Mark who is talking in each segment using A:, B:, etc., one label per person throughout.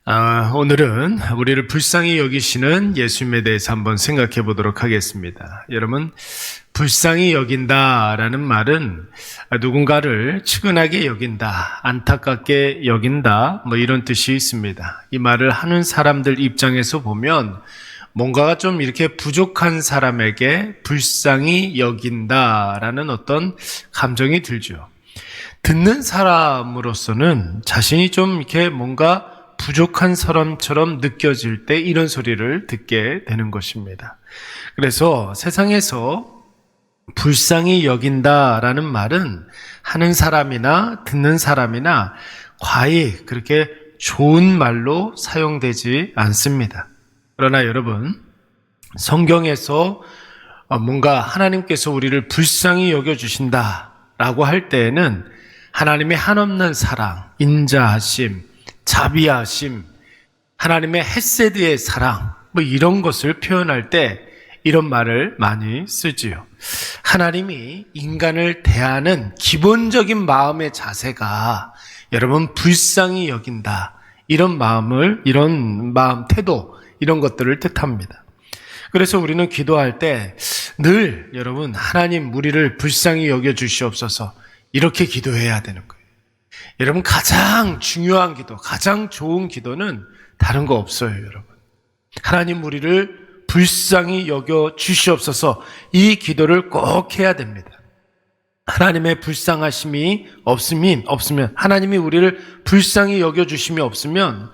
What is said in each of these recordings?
A: 오늘은 우리를 불쌍히 여기시는 예수님에 대해서 한번 생각해 보도록 하겠습니다. 여러분, 불쌍히 여긴다라는 말은 누군가를 측은하게 여긴다, 안타깝게 여긴다, 이런 뜻이 있습니다. 이 말을 하는 사람들 입장에서 보면 뭔가가 좀 이렇게 부족한 사람에게 불쌍히 여긴다라는 어떤 감정이 들죠. 듣는 사람으로서는 자신이 좀 이렇게 뭔가 부족한 사람처럼 느껴질 때 이런 소리를 듣게 되는 것입니다. 그래서 세상에서 불쌍히 여긴다라는 말은 하는 사람이나 듣는 사람이나 과히 그렇게 좋은 말로 사용되지 않습니다. 그러나 여러분, 성경에서 뭔가 하나님께서 우리를 불쌍히 여겨주신다라고 할 때에는 하나님의 한없는 사랑, 인자하심, 자비하심, 하나님의 헤세드의 사랑, 이런 것을 표현할 때 이런 말을 많이 쓰지요. 하나님이 인간을 대하는 기본적인 마음의 자세가 여러분 불쌍히 여긴다. 이런 마음, 태도, 이런 것들을 뜻합니다. 그래서 우리는 기도할 때 늘 여러분 하나님 우리를 불쌍히 여겨주시옵소서 이렇게 기도해야 되는 거예요. 여러분 가장 중요한 기도, 가장 좋은 기도는 다른 거 없어요, 여러분. 하나님 우리를 불쌍히 여겨 주시옵소서 이 기도를 꼭 해야 됩니다. 하나님의 불쌍하심이 없으면 하나님이 우리를 불쌍히 여겨 주심이 없으면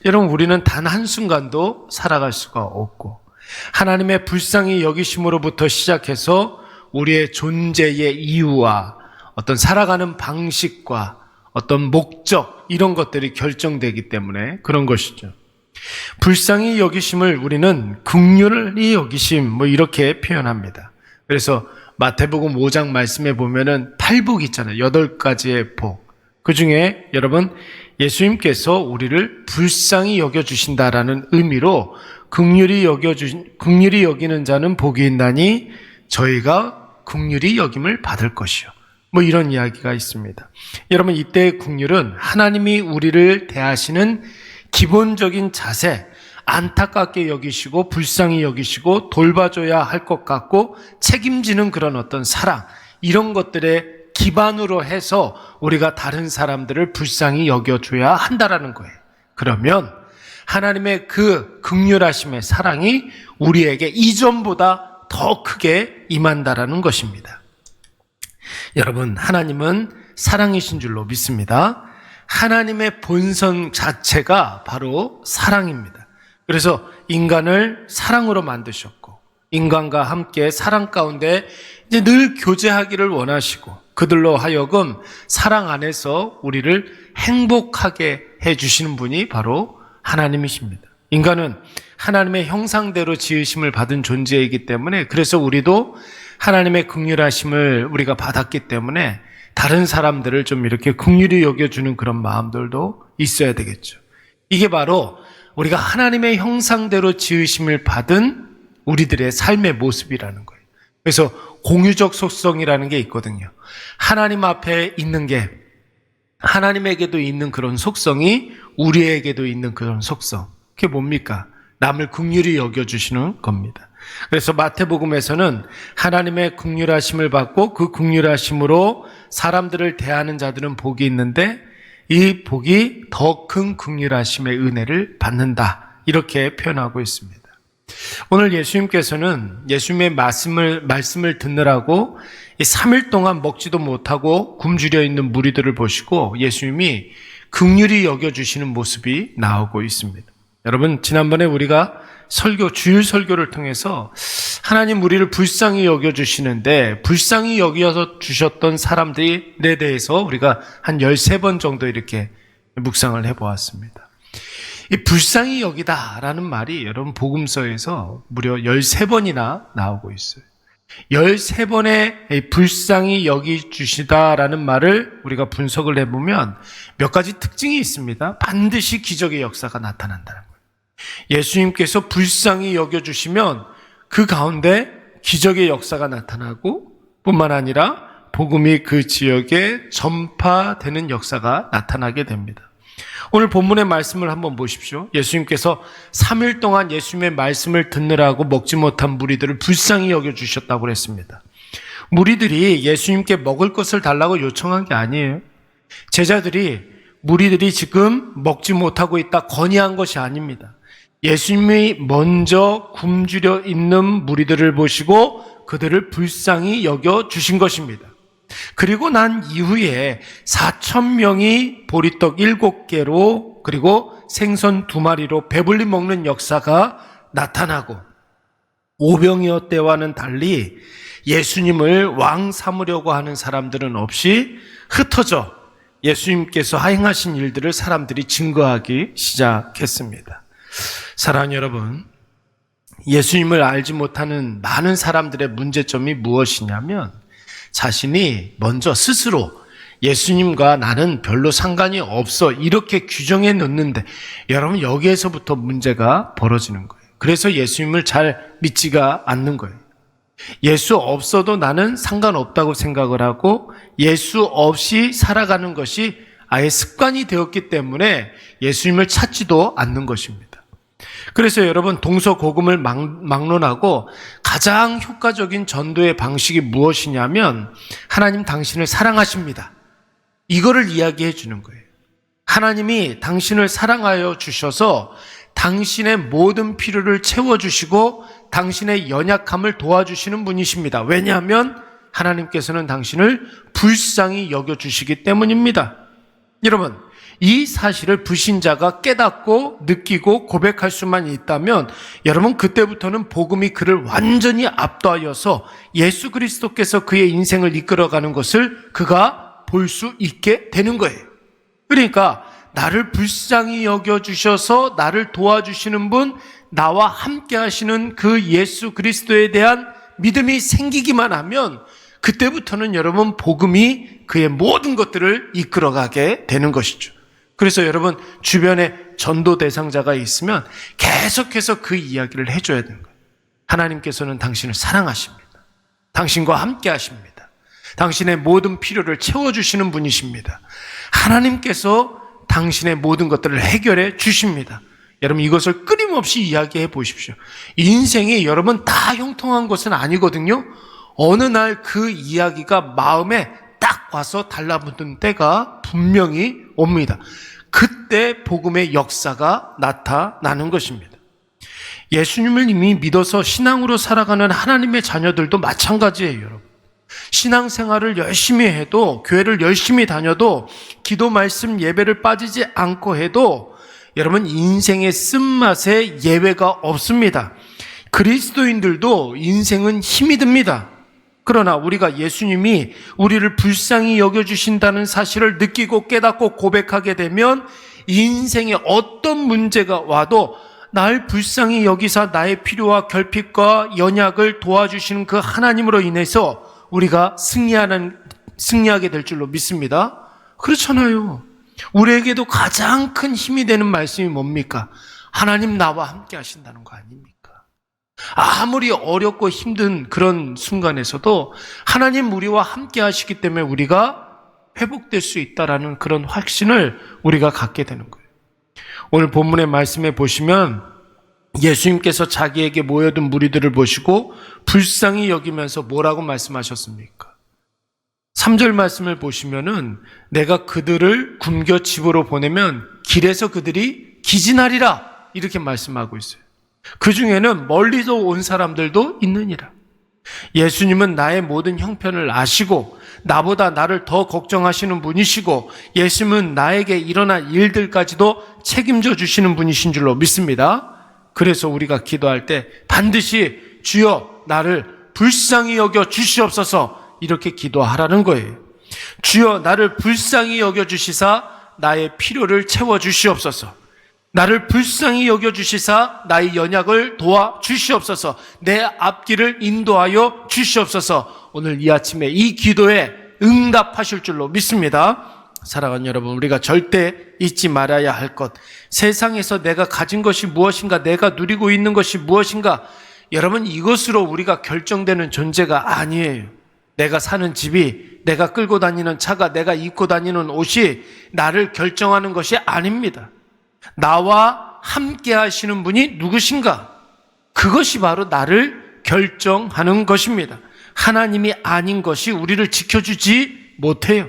A: 여러분 우리는 단 한순간도 살아갈 수가 없고 하나님의 불쌍히 여기심으로부터 시작해서 우리의 존재의 이유와 어떤 살아가는 방식과 어떤 목적 이런 것들이 결정되기 때문에 그런 것이죠. 불쌍히 여기심을 우리는 긍휼히 여기심 이렇게 표현합니다. 그래서 마태복음 5장 말씀에 보면은 8복 있잖아요. 8가지의 복. 그 중에 여러분 예수님께서 우리를 불쌍히 여겨주신다라는 의미로 긍휼히 여기는 자는 복이 있나니 저희가 긍휼히 여김을 받을 것이요. 이런 이야기가 있습니다. 여러분 이때의 긍휼은 하나님이 우리를 대하시는 기본적인 자세, 안타깝게 여기시고 불쌍히 여기시고 돌봐줘야 할 것 같고 책임지는 그런 어떤 사랑 이런 것들의 기반으로 해서 우리가 다른 사람들을 불쌍히 여겨줘야 한다라는 거예요. 그러면 하나님의 그 긍휼하심의 사랑이 우리에게 이전보다 더 크게 임한다라는 것입니다. 여러분 하나님은 사랑이신 줄로 믿습니다. 하나님의 본성 자체가 바로 사랑입니다. 그래서 인간을 사랑으로 만드셨고 인간과 함께 사랑 가운데 이제 늘 교제하기를 원하시고 그들로 하여금 사랑 안에서 우리를 행복하게 해주시는 분이 바로 하나님이십니다. 인간은 하나님의 형상대로 지으심을 받은 존재이기 때문에 그래서 우리도 하나님의 긍휼하심을 우리가 받았기 때문에 다른 사람들을 좀 이렇게 긍휼히 여겨주는 그런 마음들도 있어야 되겠죠. 이게 바로 우리가 하나님의 형상대로 지으심을 받은 우리들의 삶의 모습이라는 거예요. 그래서 공유적 속성이라는 게 있거든요. 하나님 앞에 있는 게 하나님에게도 있는 그런 속성이 우리에게도 있는 그런 속성. 그게 뭡니까? 남을 긍휼히 여겨주시는 겁니다. 그래서 마태복음에서는 하나님의 긍휼하심을 받고 그 긍휼하심으로 사람들을 대하는 자들은 복이 있는데 이 복이 더 큰 긍휼하심의 은혜를 받는다 이렇게 표현하고 있습니다. 오늘 예수님께서는 예수님의 말씀을 듣느라고 3일 동안 먹지도 못하고 굶주려 있는 무리들을 보시고 예수님이 긍휼히 여겨주시는 모습이 나오고 있습니다. 여러분 지난번에 우리가 주일 설교를 통해서 하나님 우리를 불쌍히 여겨주시는데 불쌍히 여겨서 주셨던 사람들에 대해서 우리가 한 13번 정도 이렇게 묵상을 해보았습니다. 이 불쌍히 여기다라는 말이 여러분 복음서에서 무려 13번이나 나오고 있어요. 13번의 불쌍히 여기주시다라는 말을 우리가 분석을 해보면 몇 가지 특징이 있습니다. 반드시 기적의 역사가 나타난다는 거예요. 예수님께서 불쌍히 여겨주시면 그 가운데 기적의 역사가 나타나고 뿐만 아니라 복음이 그 지역에 전파되는 역사가 나타나게 됩니다. 오늘 본문의 말씀을 한번 보십시오. 예수님께서 3일 동안 예수님의 말씀을 듣느라고 먹지 못한 무리들을 불쌍히 여겨주셨다고 그랬습니다. 무리들이 예수님께 먹을 것을 달라고 요청한 게 아니에요. 무리들이 지금 먹지 못하고 있다 건의한 것이 아닙니다. 예수님이 먼저 굶주려 있는 무리들을 보시고 그들을 불쌍히 여겨주신 것입니다. 그리고 난 이후에 4,000명이 보리떡 7개로 그리고 생선 2마리로 배불리 먹는 역사가 나타나고 오병이어 때와는 달리 예수님을 왕 삼으려고 하는 사람들은 없이 흩어져 예수님께서 행하신 일들을 사람들이 증거하기 시작했습니다. 사랑하는 여러분, 예수님을 알지 못하는 많은 사람들의 문제점이 무엇이냐면 자신이 먼저 스스로 예수님과 나는 별로 상관이 없어 이렇게 규정해 놓는데 여러분 여기에서부터 문제가 벌어지는 거예요. 그래서 예수님을 잘 믿지가 않는 거예요. 예수 없어도 나는 상관없다고 생각을 하고 예수 없이 살아가는 것이 아예 습관이 되었기 때문에 예수님을 찾지도 않는 것입니다. 그래서 여러분 동서고금을 막론하고 가장 효과적인 전도의 방식이 무엇이냐면 하나님 당신을 사랑하십니다. 이거를 이야기해 주는 거예요. 하나님이 당신을 사랑하여 주셔서 당신의 모든 필요를 채워주시고 당신의 연약함을 도와주시는 분이십니다. 왜냐하면 하나님께서는 당신을 불쌍히 여겨주시기 때문입니다. 여러분, 이 사실을 불신자가 깨닫고 느끼고 고백할 수만 있다면 여러분 그때부터는 복음이 그를 완전히 압도하여서 예수 그리스도께서 그의 인생을 이끌어가는 것을 그가 볼 수 있게 되는 거예요. 그러니까 나를 불쌍히 여겨주셔서 나를 도와주시는 분, 나와 함께 하시는 그 예수 그리스도에 대한 믿음이 생기기만 하면 그때부터는 여러분 복음이 그의 모든 것들을 이끌어가게 되는 것이죠. 그래서 여러분 주변에 전도 대상자가 있으면 계속해서 그 이야기를 해줘야 되는 거예요. 하나님께서는 당신을 사랑하십니다. 당신과 함께 하십니다. 당신의 모든 필요를 채워주시는 분이십니다. 하나님께서 당신의 모든 것들을 해결해 주십니다. 여러분 이것을 끊임없이 이야기해 보십시오. 인생이 여러분 다 형통한 것은 아니거든요. 어느 날 그 이야기가 마음에 딱 와서 달라붙는 때가 분명히 옵니다. 그때 복음의 역사가 나타나는 것입니다. 예수님을 이미 믿어서 신앙으로 살아가는 하나님의 자녀들도 마찬가지예요, 여러분. 신앙생활을 열심히 해도, 교회를 열심히 다녀도, 기도 말씀 예배를 빠지지 않고 해도 여러분 인생의 쓴맛에 예외가 없습니다. 그리스도인들도 인생은 힘이 듭니다. 그러나 우리가 예수님이 우리를 불쌍히 여겨주신다는 사실을 느끼고 깨닫고 고백하게 되면 인생에 어떤 문제가 와도 날 불쌍히 여기사 나의 필요와 결핍과 연약을 도와주시는 그 하나님으로 인해서 우리가 승리하게 될 줄로 믿습니다. 그렇잖아요. 우리에게도 가장 큰 힘이 되는 말씀이 뭡니까? 하나님 나와 함께 하신다는 거 아닙니까? 아무리 어렵고 힘든 그런 순간에서도 하나님 우리와 함께 하시기 때문에 우리가 회복될 수 있다라는 그런 확신을 우리가 갖게 되는 거예요. 오늘 본문의 말씀에 보시면 예수님께서 자기에게 모여든 무리들을 보시고 불쌍히 여기면서 뭐라고 말씀하셨습니까? 3절 말씀을 보시면은 내가 그들을 굶겨 집으로 보내면 길에서 그들이 기진하리라 이렇게 말씀하고 있어요. 그 중에는 멀리서 온 사람들도 있느니라. 예수님은 나의 모든 형편을 아시고 나보다 나를 더 걱정하시는 분이시고 예수님은 나에게 일어날 일들까지도 책임져 주시는 분이신 줄로 믿습니다. 그래서 우리가 기도할 때 반드시 주여 나를 불쌍히 여겨 주시옵소서 이렇게 기도하라는 거예요. 주여 나를 불쌍히 여겨 주시사 나의 필요를 채워 주시옵소서. 나를 불쌍히 여겨주시사 나의 연약을 도와주시옵소서. 내 앞길을 인도하여 주시옵소서. 오늘 이 아침에 이 기도에 응답하실 줄로 믿습니다. 사랑하는 여러분, 우리가 절대 잊지 말아야 할 것, 세상에서 내가 가진 것이 무엇인가, 내가 누리고 있는 것이 무엇인가, 여러분 이것으로 우리가 결정되는 존재가 아니에요. 내가 사는 집이, 내가 끌고 다니는 차가, 내가 입고 다니는 옷이, 나를 결정하는 것이 아닙니다. 나와 함께 하시는 분이 누구신가? 그것이 바로 나를 결정하는 것입니다. 하나님이 아닌 것이 우리를 지켜주지 못해요.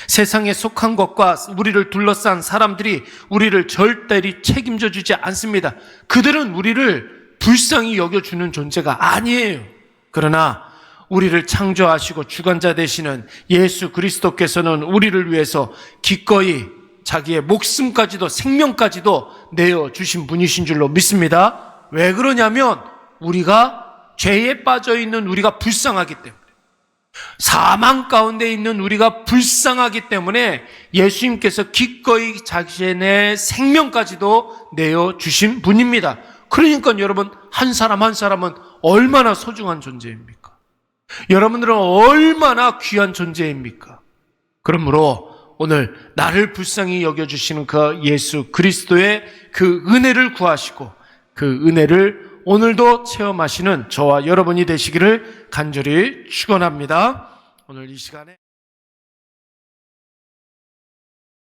A: 세상에 속한 것과 우리를 둘러싼 사람들이 우리를 절대로 책임져 주지 않습니다. 그들은 우리를 불쌍히 여겨주는 존재가 아니에요. 그러나 우리를 창조하시고 주관자 되시는 예수 그리스도께서는 우리를 위해서 기꺼이 자기의 목숨까지도 생명까지도 내어주신 분이신 줄로 믿습니다. 왜 그러냐면 우리가 죄에 빠져있는 우리가 불쌍하기 때문에, 사망 가운데 있는 우리가 불쌍하기 때문에 예수님께서 기꺼이 자신의 생명까지도 내어주신 분입니다. 그러니까 여러분, 한 사람 한 사람은 얼마나 소중한 존재입니까? 여러분들은 얼마나 귀한 존재입니까? 그러므로 오늘 나를 불쌍히 여겨주시는 그 예수 그리스도의 그 은혜를 구하시고 그 은혜를 오늘도 체험하시는 저와 여러분이 되시기를 간절히 축원합니다. 오늘 이 시간에